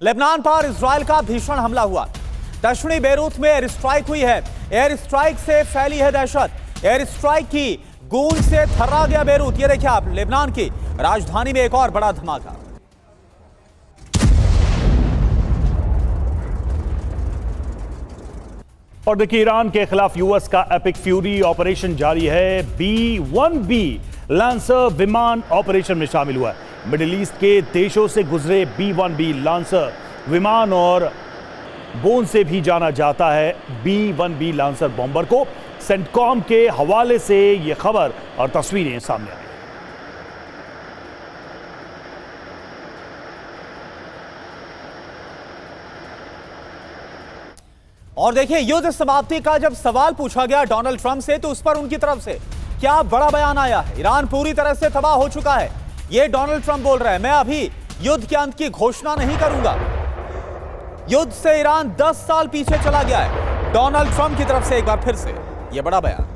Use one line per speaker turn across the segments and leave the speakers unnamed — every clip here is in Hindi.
लेबनान पर इजराइल का भीषण हमला हुआ। दक्षिणी बेरूत में एयर स्ट्राइक हुई है। एयर स्ट्राइक से फैली है दहशत। एयर स्ट्राइक की गूंज से थर्रा गया बेरूत। ये देखिए आप, लेबनान की राजधानी में एक और बड़ा धमाका।
और देखिए, ईरान के खिलाफ यूएस का एपिक फ्यूरी ऑपरेशन जारी है। B-1B लांसर विमान ऑपरेशन में शामिल हुआ है। मिडिल ईस्ट के देशों से गुजरे B-1B लांसर विमान और बोन से भी जाना जाता है B-1B लांसर बॉम्बर को। सेंटकॉम के हवाले से यह खबर और तस्वीरें सामने आई।
और देखिए, युद्ध समाप्ति का जब सवाल पूछा गया डोनाल्ड ट्रंप से, तो उस पर उनकी तरफ से क्या बड़ा बयान आया है। ईरान पूरी तरह से तबाह हो चुका है, यह डोनाल्ड ट्रंप बोल रहे हैं। मैं अभी युद्ध के अंत की घोषणा नहीं करूंगा। युद्ध से ईरान 10 साल पीछे चला गया है। डोनाल्ड ट्रंप की तरफ से एक बार फिर से यह बड़ा बयान।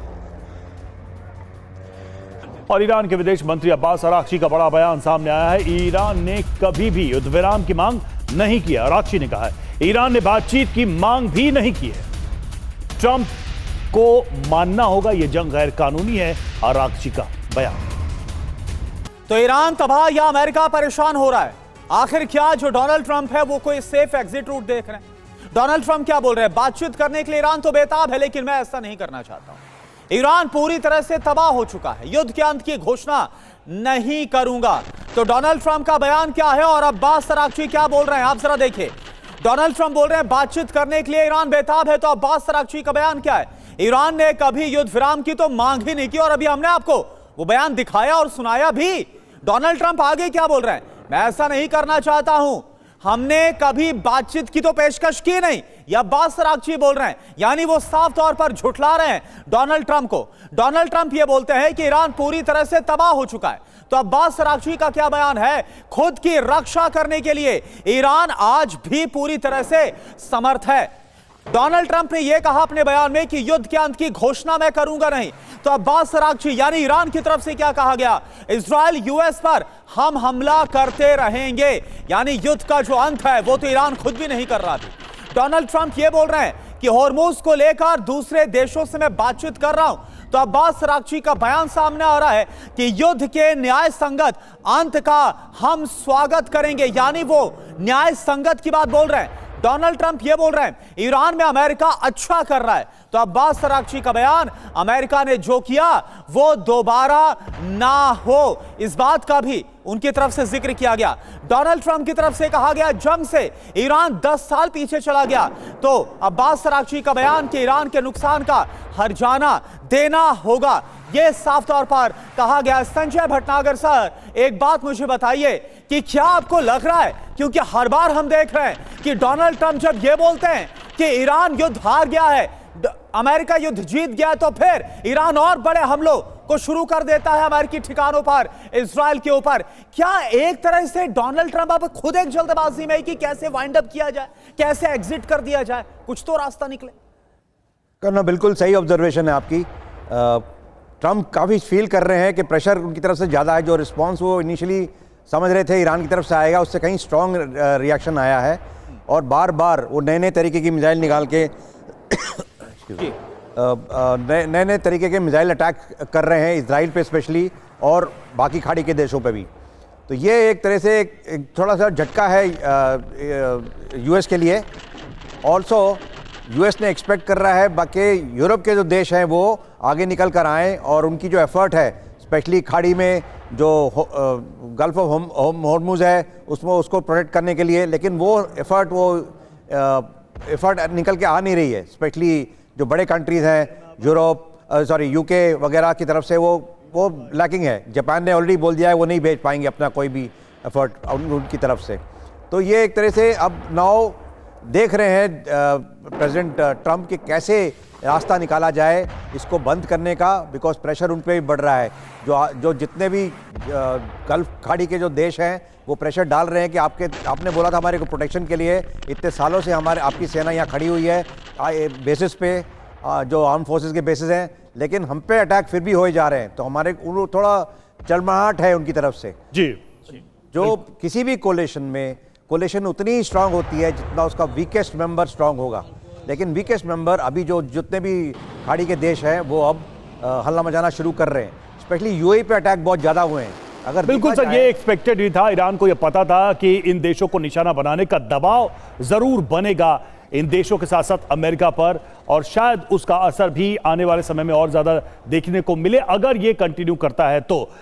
और ईरान के विदेश मंत्री अब्बास अराक्ची का बड़ा बयान सामने आया है। ईरान ने कभी भी युद्ध विराम की मांग नहीं की। अराक्ची ने कहा है ईरान ने बातचीत की मांग भी नहीं की है। ट्रंप को मानना होगा यह जंग गैर कानूनी है। अराक्ची का बयान।
तो ईरान तबाह या अमेरिका परेशान हो रहा है? आखिर क्या जो डोनाल्ड ट्रंप है वो कोई सेफ एग्जिट रूट देख रहे हैं? डोनाल्ड ट्रंप क्या बोल रहे हैं? बातचीत करने के लिए ईरान तो बेताब है, लेकिन मैं ऐसा नहीं करना चाहता हूं। ईरान पूरी तरह से तबाह हो चुका है, युद्ध के अंत की घोषणा नहीं करूंगा। तो डोनाल्ड ट्रंप का बयान क्या है और अब्बास अराक्ची क्या बोल रहे हैं, आप जरा देखिए। डोनाल्ड ट्रंप बोल रहे हैं बातचीत करने के लिए ईरान बेताब है, तो अब्बास अराक्ची का बयान क्या है? ईरान ने कभी युद्ध विराम की तो मांग भी नहीं की, और अभी हमने आपको वो बयान दिखाया और सुनाया भी। डोनाल्ड ट्रंप आगे क्या बोल रहे हैं? मैं ऐसा नहीं करना चाहता हूं, हमने कभी बातचीत की तो पेशकश की नहीं, या अब्बास अराक्ची बोल रहे हैं। यानी वो साफ तौर पर झुठला रहे हैं डोनाल्ड ट्रंप को। डोनाल्ड ट्रंप ये बोलते हैं कि ईरान पूरी तरह से तबाह हो चुका है। तो अब्बास अराक्ची का क्या बयान है? खुद की रक्षा करने के लिए ईरान आज भी पूरी तरह से समर्थ है। डोनाल्ड ट्रंप ने यह कहा अपने बयान में कि युद्ध के अंत की घोषणा मैं करूंगा नहीं। तो अब्बास अराक्ची यानी ईरान की तरफ से क्या कहा गया? इजराइल यूएस पर हम हमला करते रहेंगे, यानी युद्ध का जो अंत है वो तो ईरान खुद भी नहीं कर रहा थी। डोनाल्ड ट्रंप ये बोल रहे हैं कि हॉर्मुज को लेकर दूसरे देशों से मैं बातचीत कर रहा हूं। तो अब्बास अराक्ची का बयान सामने आ रहा है कि युद्ध के न्याय संगत अंत का हम स्वागत करेंगे, यानी वो न्याय संगत की बात बोल रहे हैं। डोनाल्ड ट्रंप ये बोल रहे हैं ईरान में अमेरिका अच्छा कर रहा है। तो अब्बास अराक्ची का बयान, अमेरिका ने जो किया वो दोबारा ना हो, इस बात का भी उनकी तरफ से जिक्र किया गया। डोनाल्ड ट्रंप की तरफ से कहा गया जंग से ईरान 10 साल पीछे चला गया। तो अब्बास अराक्ची का बयान कि ईरान के नुकसान का हर्जाना देना होगा, यह साफ तौर पर कहा गया। संजय भटनागर सर, एक बात मुझे बताइए कि क्या आपको लग रहा है, क्योंकि हर बार हम देख रहे हैं कि डोनाल्ड ट्रंप जब यह बोलते हैं कि ईरान युद्ध हार गया है, अमेरिका युद्ध जीत गया है, तो फिर ईरान और बड़े हमलों को शुरू कर देता है अमेरिकी ठिकानों पर, इजराइल के ऊपर। क्या एक तरह से डोनाल्ड ट्रंप अब खुद एक जल्दबाजी में कि कैसे वाइंड अप किया जाए, कैसे एग्जिट कर दिया जाए, कुछ तो रास्ता निकले?
करना बिल्कुल सही ऑब्जर्वेशन है आपकी। ट्रंप काफ़ी फील कर रहे हैं कि प्रेशर उनकी तरफ से ज़्यादा है। जो रिस्पांस वो इनिशियली समझ रहे थे ईरान की तरफ से आएगा, उससे कहीं स्ट्रॉन्ग रिएक्शन आया है। और बार बार वो नए नए तरीके की मिसाइल निकाल के नए नए तरीके के मिसाइल अटैक कर रहे हैं इजराइल पे स्पेशली, और बाकी खाड़ी के देशों पे भी। तो ये एक तरह से एक थोड़ा सा झटका है यूएस के लिए। ऑल्सो यूएस ने एक्सपेक्ट कर रहा है बाकी यूरोप के जो देश हैं वो आगे निकल कर आएँ, और उनकी जो एफर्ट है स्पेशली खाड़ी में जो गल्फ ऑफ हॉर्मुज है उसमें उसको प्रोटेक्ट करने के लिए, लेकिन वो एफर्ट निकल के आ नहीं रही है। स्पेशली जो बड़े कंट्रीज़ हैं यूके वगैरह की तरफ से वो लैकिंग है। जापान ने ऑलरेडी बोल दिया है वो नहीं भेज पाएंगे अपना कोई भी एफर्ट उनकी तरफ से। तो ये एक तरह से अब नाउ देख रहे हैं प्रेसिडेंट ट्रंप कि कैसे रास्ता निकाला जाए इसको बंद करने का, बिकॉज प्रेशर उन पर भी बढ़ रहा है। जो जितने भी गल्फ खाड़ी के जो देश हैं वो प्रेशर डाल रहे हैं कि आपने बोला था हमारे को प्रोटेक्शन के लिए, इतने सालों से आपकी सेना यहाँ खड़ी हुई है बेसिस पे, जो आर्म फोर्सेस के बेसिस हैं, लेकिन हम पे अटैक फिर भी हो जा रहे हैं। तो हमारे थोड़ा चरमराहट है उनकी तरफ से।
जी,
जो किसी भी कोलिशन में कोलिशन उतनी स्ट्रांग होती है जितना उसका वीकेस्ट मेंबर स्ट्रांग होगा। लेकिन वीकेस्ट मेंबर अभी जो जितने भी खाड़ी के देश हैं वो अब हल्ला मचाना शुरू कर रहे हैं। स्पेशली यूएई पे अटैक बहुत ज़्यादा हुए हैं। अगर
बिल्कुल सर, ये एक्सपेक्टेड भी था। ईरान को यह पता था कि इन देशों को निशाना बनाने का दबाव जरूर बनेगा इन देशों के साथ साथ अमेरिका पर, और शायद उसका असर भी आने वाले समय में और ज्यादा देखने को मिले अगर ये कंटिन्यू करता है तो।